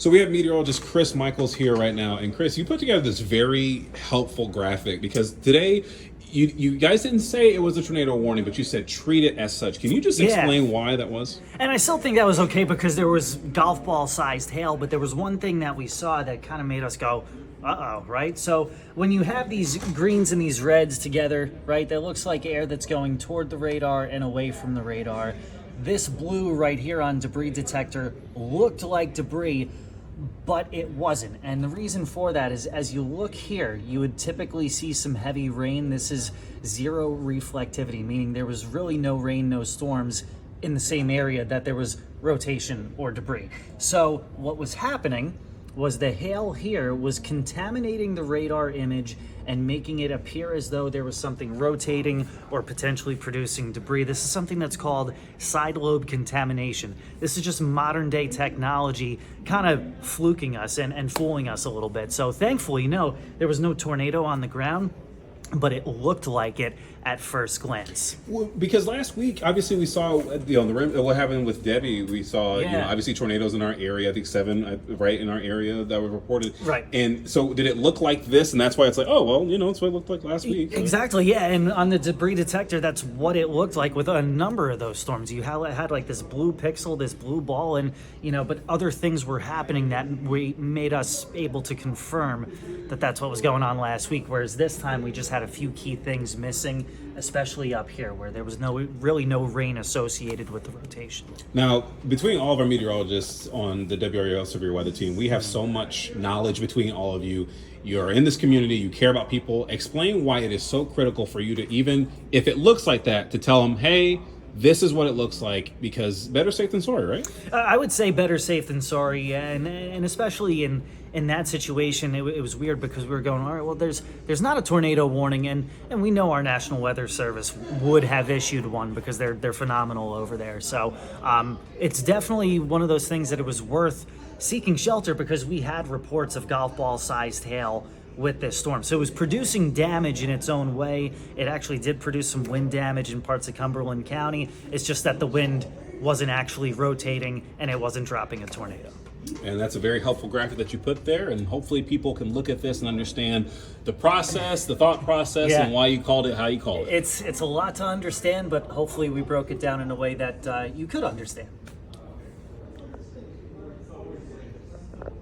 So we have meteorologist Chris Michaels here right now, and Chris, you put together this very helpful graphic because today you guys didn't say it was a tornado warning, but you said treat it as such. Can you just explain why that was? And I still think that was okay because there was golf ball sized hail, but there was one thing that we saw that kind of made us go, uh-oh, right? So when you have these greens and these reds together, right, that looks like air that's going toward the radar and away from the radar. This blue right here on debris detector looked like debris, but it wasn't. And the reason for that is as you look here, you would typically see some heavy rain. This is zero reflectivity, meaning there was really no rain, no storms in the same area that there was rotation or debris. So what was happening was the hail here was contaminating the radar image and making it appear as though there was something rotating or potentially producing debris. This is something that's called side lobe contamination. This is just modern day technology kind of fluking us and fooling us a little bit. So thankfully, no, there was no tornado on the ground, but it looked like it at first glance. Well, because last week, obviously, we saw what happened with Debbie. We saw obviously tornadoes in our area. I think 7 right in our area that were reported. Right. And so, did it look like this? And that's why it's like, oh well, that's what it looked like last week. Exactly. Yeah. And on the debris detector, that's what it looked like with a number of those storms. You had like this blue pixel, this blue ball, and but other things were happening that made us able to confirm that that's what was going on last week. Whereas this time we just had a few key things missing, especially up here where there was really no rain associated with the rotation. Now, between all of our meteorologists on the WRAL Severe Weather Team, we have so much knowledge between all of you. You're in this community, you care about people. Explain why it is so critical for you to, even if it looks like that, to tell them, hey, this is what it looks like, because better safe than sorry, right? I would say better safe than sorry, yeah, and especially in that situation, it was weird because we were going, all right, well, there's not a tornado warning, and we know our National Weather Service would have issued one because they're phenomenal over there. So it's definitely one of those things that it was worth seeking shelter because we had reports of golf ball sized hail with this storm. So it was producing damage in its own way. It actually did produce some wind damage in parts of Cumberland County. It's just that the wind wasn't actually rotating and it wasn't dropping a tornado. And that's a very helpful graphic that you put there, and hopefully people can look at this and understand the process, the thought process, and why you called it how you called it. It's a lot to understand, but hopefully we broke it down in a way that you could understand.